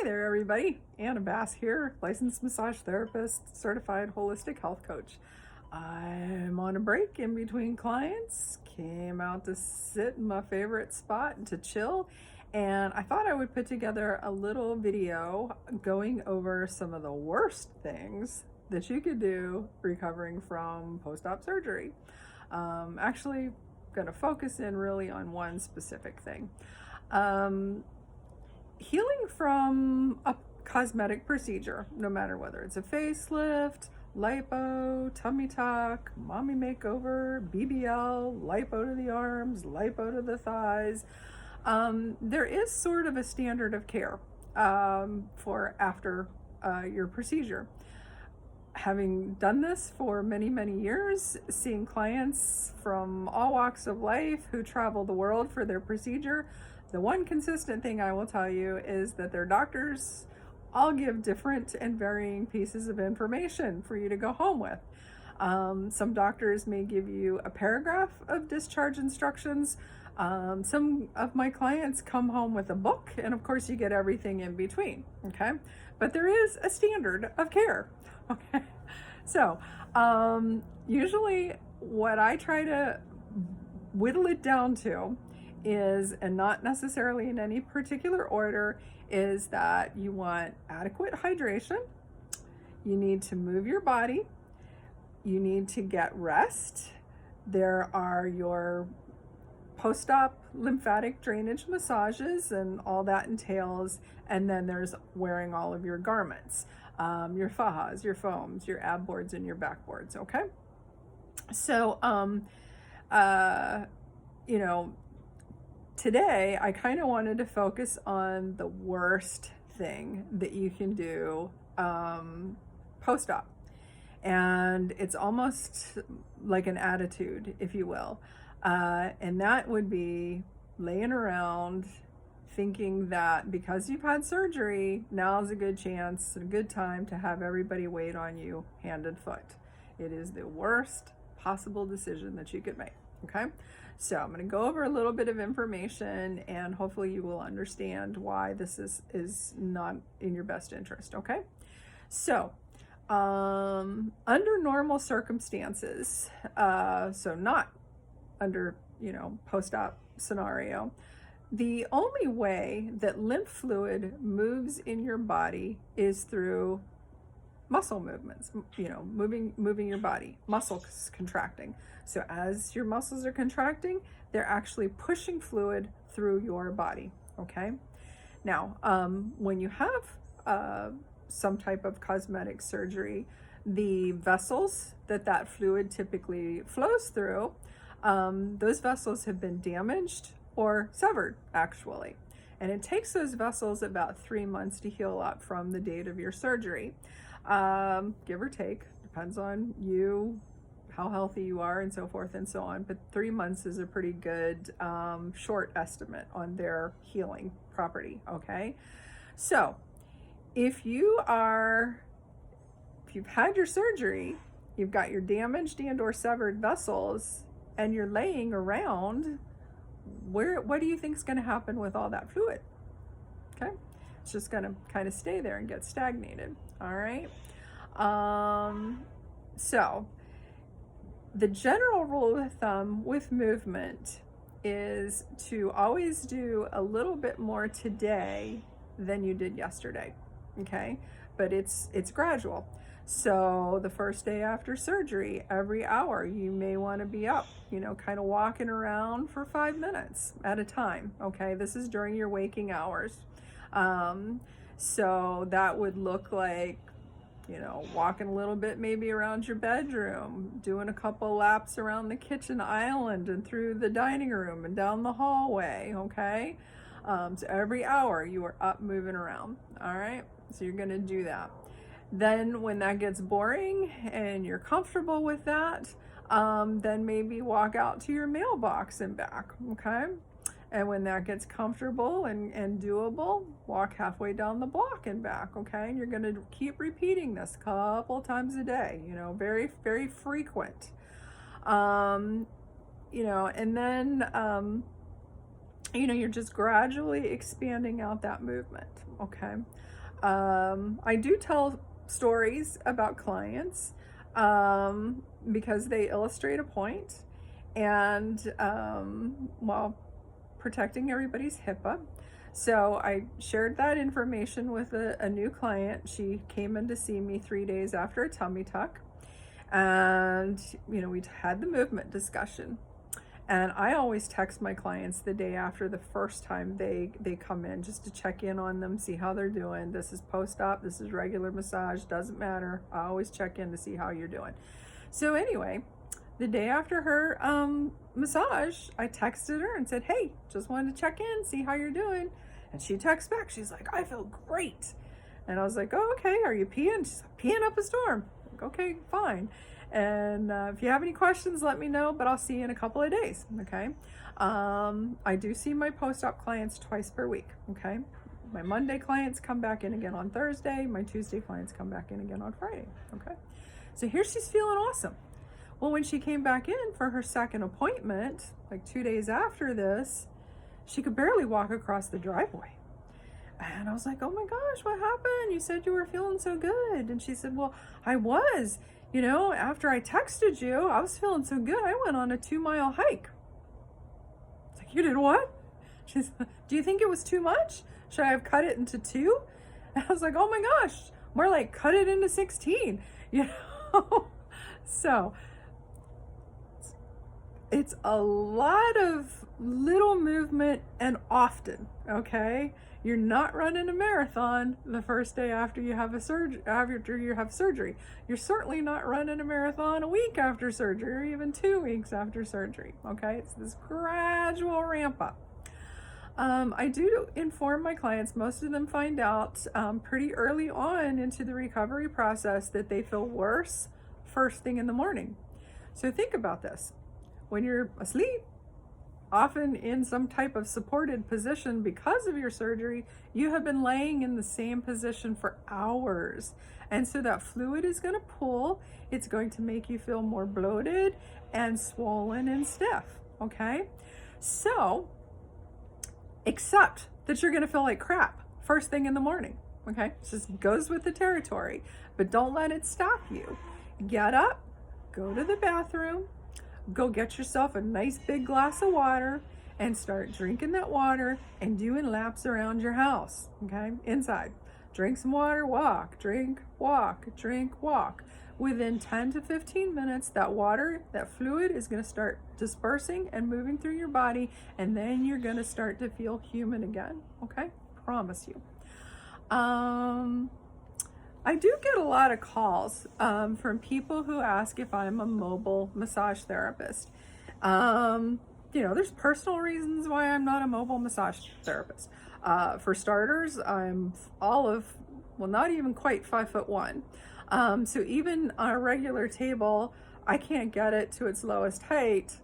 Hi there, everybody. Anna Bass here, licensed massage therapist, certified holistic health coach. I'm on a break in between clients, came out to sit in my favorite spot and to chill, and I thought I would put together a little video going over some of the worst things that you could do recovering from post-op surgery. Actually, going to focus in really on one specific thing. Healing from a cosmetic procedure, no matter whether it's a facelift, lipo, tummy tuck, mommy makeover, BBL, lipo to the arms, lipo to the thighs, there is sort of a standard of care for after your procedure. Having done this for many, many years, seeing clients from all walks of life who travel the world for their procedure, the one consistent thing I will tell you is that their doctors all give different and varying pieces of information for you to go home with. Some doctors may give you a paragraph of discharge instructions. Some of my clients come home with a book, and of course you get everything in between, okay? But there is a standard of care, okay? So usually what I try to whittle it down to is, and not necessarily in any particular order, is that you want adequate hydration, you need to move your body, you need to get rest, there are your post-op lymphatic drainage massages and all that entails, and then there's wearing all of your garments, your fajas, your foams, your ab boards, and your back boards, okay? So, you know, today I kind of wanted to focus on the worst thing that you can do post-op. And it's almost like an attitude, if you will. And that would be laying around thinking that because you've had surgery, now's a good chance, a good time to have everybody wait on you hand and foot. It is the worst possible decision that you could make, okay? So I'm going to go over a little bit of information and hopefully you will understand why this is not in your best interest, okay? So under normal circumstances, so not under, post-op scenario, the only way that lymph fluid moves in your body is through muscle movements, moving your body, muscles contracting. So as your muscles are contracting, they're actually pushing fluid through your body, okay? Now, when you have some type of cosmetic surgery, the vessels that fluid typically flows through, those vessels have been damaged or severed, actually. And it takes those vessels about 3 months to heal up from the date of your surgery. Give or take, depends on you, how healthy you are, and so forth and so on. But 3 months is a pretty good short estimate on their healing property, okay? So if you've had your surgery, you've got your damaged and or severed vessels, and you're laying around, what do you think is going to happen with all that fluid? Okay, it's just going to kind of stay there and get stagnated. All right. So the general rule of thumb with movement is to always do a little bit more today than you did yesterday. Okay, but it's gradual. So the first day after surgery, every hour you may want to be up, kind of walking around for 5 minutes at a time. Okay, this is during your waking hours. So that would look like, walking a little bit maybe around your bedroom, doing a couple laps around the kitchen island and through the dining room and down the hallway, okay? So every hour you are up moving around, all right? So you're gonna do that. Then when that gets boring and you're comfortable with that, then maybe walk out to your mailbox and back, okay? And when that gets comfortable and doable, walk halfway down the block and back, okay? And you're gonna keep repeating this a couple times a day, very, very frequent. And then you're just gradually expanding out that movement. Okay. I do tell stories about clients because they illustrate a point, and while protecting everybody's HIPAA. So I shared that information with a new client. She came in to see me 3 days after a tummy tuck, and we had the movement discussion. And I always text my clients the day after the first time they come in, just to check in on them, see how they're doing. This is post-op, this is regular massage, doesn't matter. I always check in to see how you're doing. So anyway, the day after her massage, I texted her and said, hey, just wanted to check in, see how you're doing. And she texts back, she's like, I feel great. And I was like, oh, okay, are you peeing? She's like, peeing up a storm. I'm like, okay, fine. And if you have any questions, let me know, but I'll see you in a couple of days, okay? I do see my post-op clients twice per week, okay? My Monday clients come back in again on Thursday. My Tuesday clients come back in again on Friday, okay? So here she's feeling awesome. Well, when she came back in for her second appointment, like 2 days after this, she could barely walk across the driveway. And I was like, oh my gosh, what happened? You said you were feeling so good. And she said, well, I was. After I texted you, I was feeling so good. I went on a 2-mile hike. It's like, you did what? She said, do you think it was too much? Should I have cut it into 2? And I was like, oh my gosh, more like cut it into 16, So it's a lot of little movement and often, okay? You're not running a marathon the first day after you have surgery. You're certainly not running a marathon a week after surgery or even 2 weeks after surgery, okay? It's this gradual ramp up. I do inform my clients, most of them find out pretty early on into the recovery process that they feel worse first thing in the morning. So think about this. When you're asleep, often in some type of supported position because of your surgery, you have been laying in the same position for hours. And so that fluid is going to pull. It's going to make you feel more bloated and swollen and stiff, okay? So, except that you're going to feel like crap first thing in the morning, okay? It just goes with the territory, but don't let it stop you. Get up, go to the bathroom, go get yourself a nice big glass of water and start drinking that water and doing laps around your house, okay? Inside. Drink some water, walk, drink, walk, drink, walk. Within 10 to 15 minutes, that water, that fluid is going to start dispersing and moving through your body, and then you're going to start to feel human again, okay? Promise you. I do get a lot of calls from people who ask if I'm a mobile massage therapist. There's personal reasons why I'm not a mobile massage therapist. For starters, I'm not even quite 5'1". So even on a regular table, I can't get it to its lowest height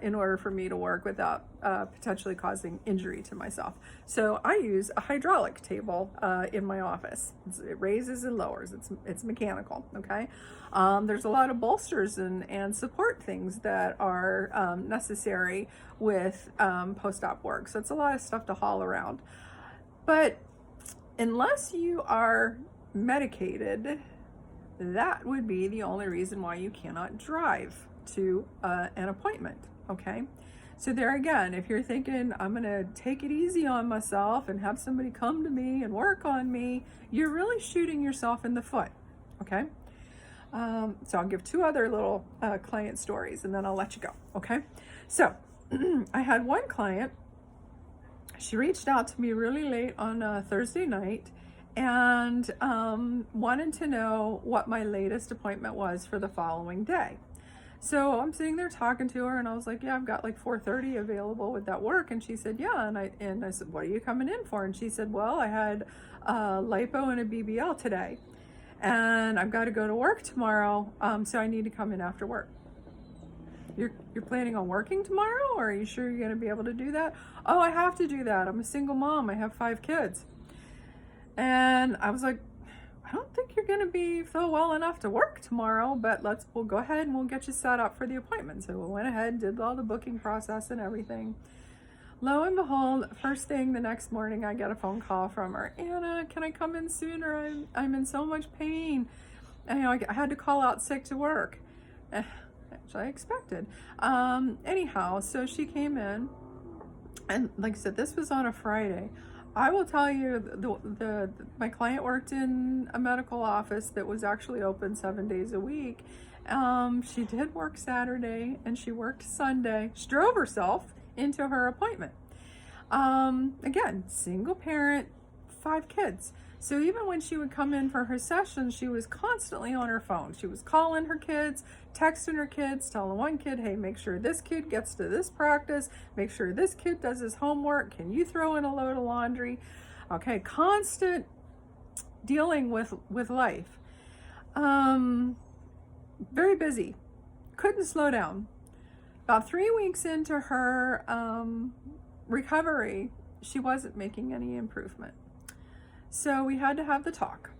in order for me to work without potentially causing injury to myself. So I use a hydraulic table in my office. It raises and lowers. It's mechanical, okay? There's a lot of bolsters and support things that are necessary with post-op work. So it's a lot of stuff to haul around. But unless you are medicated, that would be the only reason why you cannot drive to an appointment, okay? So there again, if you're thinking, I'm gonna take it easy on myself and have somebody come to me and work on me, you're really shooting yourself in the foot, okay? So I'll give 2 other little client stories and then I'll let you go, okay? So I had one client, she reached out to me really late on a Thursday night and wanted to know what my latest appointment was for the following day. So I'm sitting there talking to her and I was like, yeah, I've got like 4:30 available. Would that work? And she said, yeah. And I said, what are you coming in for? And she said, well, I had a lipo and a BBL today and I've got to go to work tomorrow. So I need to come in after work. You're planning on working tomorrow, or are you sure you're going to be able to do that? Oh, I have to do that. I'm a single mom. I have 5 kids. And I was like, I don't think you're going to feel well enough to work tomorrow, but we'll go ahead and we'll get you set up for the appointment. So we went ahead, did all the booking process and everything. Lo and behold, first thing the next morning, I get a phone call from her. Anna, can I come in sooner? I'm in so much pain. And, I had to call out sick to work, which I expected. Anyhow, so she came in, and like I said, this was on a Friday. I will tell you, my client worked in a medical office that was actually open 7 days a week. She did work Saturday and she worked Sunday. She drove herself into her appointment. Again, single parent, 5 kids. So even when she would come in for her session, she was constantly on her phone. She was calling her kids, texting her kids, telling one kid, hey, make sure this kid gets to this practice, make sure this kid does his homework, can you throw in a load of laundry? Okay, constant dealing with life. Very busy, couldn't slow down. About 3 weeks into her recovery, she wasn't making any improvement. So we had to have the talk.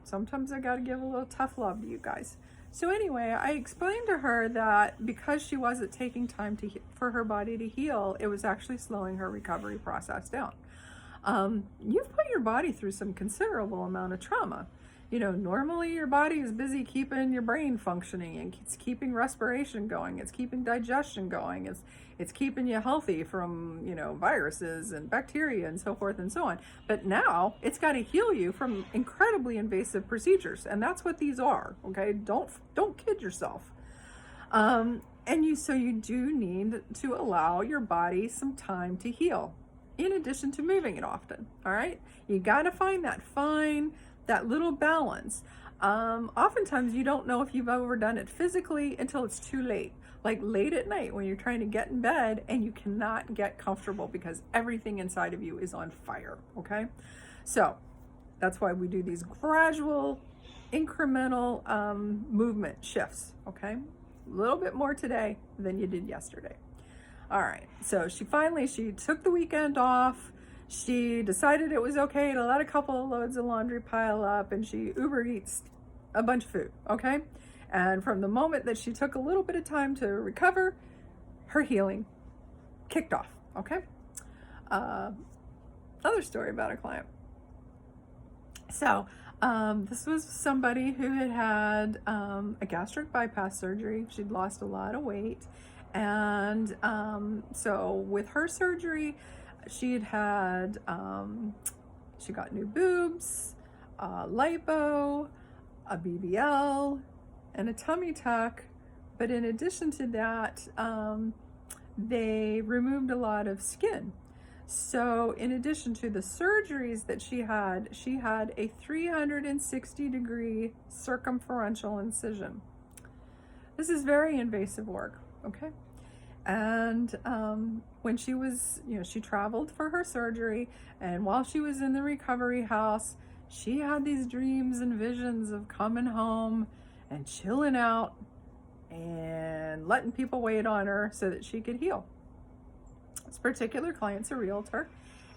Sometimes I got to give a little tough love to you guys. So anyway, I explained to her that because she wasn't taking time for her body to heal, it was actually slowing her recovery process down. You've put your body through some considerable amount of trauma. Normally your body is busy keeping your brain functioning, and it's keeping respiration going, it's keeping digestion going, it's keeping you healthy from, viruses and bacteria and so forth and so on. But now it's got to heal you from incredibly invasive procedures, and that's what these are, okay? Don't kid yourself. So you do need to allow your body some time to heal, in addition to moving it often, all right? You got to find that little balance. Oftentimes you don't know if you've overdone it physically until it's too late. Like late at night when you're trying to get in bed and you cannot get comfortable because everything inside of you is on fire, okay? So that's why we do these gradual, incremental movement shifts, okay? A little bit more today than you did yesterday. All right, so she took the weekend off. She decided it was okay to let a couple of loads of laundry pile up, and she Uber Eats a bunch of food, okay? And from the moment that she took a little bit of time to recover, her healing kicked off, okay? Another story about a client. So this was somebody who had a gastric bypass surgery. She'd lost a lot of weight. And so with her surgery, she got new boobs, lipo, a BBL, and a tummy tuck. But in addition to that, they removed a lot of skin. So in addition to the surgeries that she had a 360-degree circumferential incision. This is very invasive work, okay? And when she was, she traveled for her surgery, and while she was in the recovery house, she had these dreams and visions of coming home and chilling out and letting people wait on her so that she could heal. This particular client's a realtor,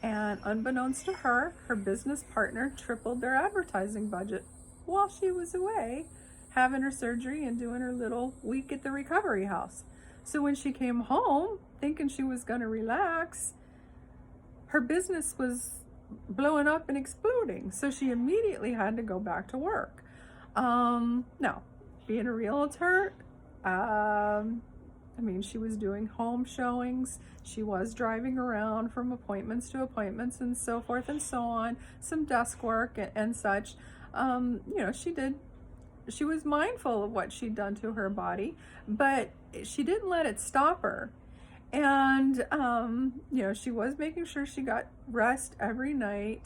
and unbeknownst to her, her business partner tripled their advertising budget while she was away having her surgery and doing her little week at the recovery house. So when she came home thinking she was going to relax, her business was blowing up and exploding. So she immediately had to go back to work. Now, being a realtor, she was doing home showings. She was driving around from appointments to appointments and so forth and so on, some desk work and such. She was mindful of what she'd done to her body, but she didn't let it stop her. And, she was making sure she got rest every night.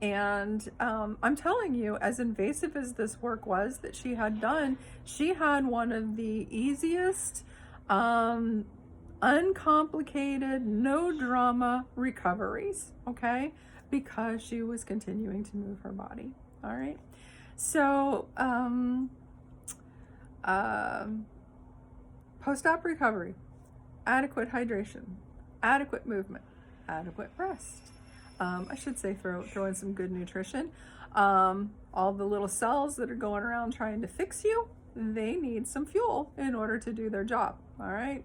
And I'm telling you, as invasive as this work was that she had done, she had one of the easiest, uncomplicated, no drama recoveries, okay? Because she was continuing to move her body, all right? So, post-op recovery, adequate hydration, adequate movement, adequate rest. I should say throw in some good nutrition. All the little cells that are going around trying to fix you, they need some fuel in order to do their job, all right?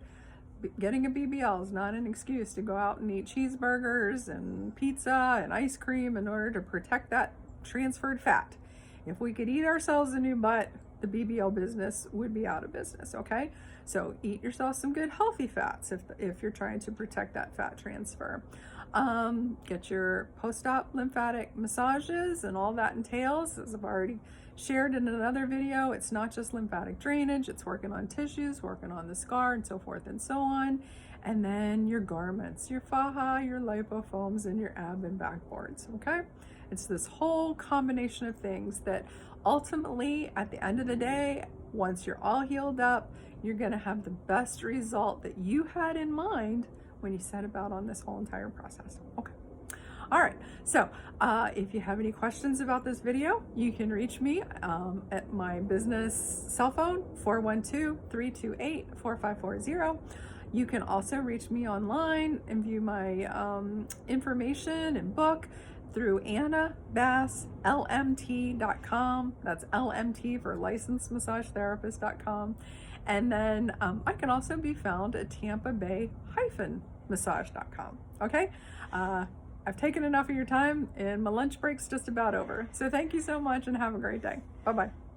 getting a BBL is not an excuse to go out and eat cheeseburgers and pizza and ice cream in order to protect that transferred fat. If we could eat ourselves a new butt, the BBL business would be out of business, okay? So eat yourself some good healthy fats if you're trying to protect that fat transfer. Get your post-op lymphatic massages and all that entails, as I've already shared in another video. It's not just lymphatic drainage, it's working on tissues, working on the scar, and so forth and so on. And then your garments, your faja, your lipofoams, and your ab and backboards, okay? It's this whole combination of things that ultimately, at the end of the day, once you're all healed up, you're gonna have the best result that you had in mind when you set about on this whole entire process, okay? All right, so if you have any questions about this video, you can reach me at my business cell phone, 412-328-4540. You can also reach me online and view my information and book through AnnaBassLMT.com. That's LMT for licensed massage therapist.com. And then I can also be found at TampaBay-massage.com. Okay? I've taken enough of your time and my lunch break's just about over. So thank you so much and have a great day. Bye-bye.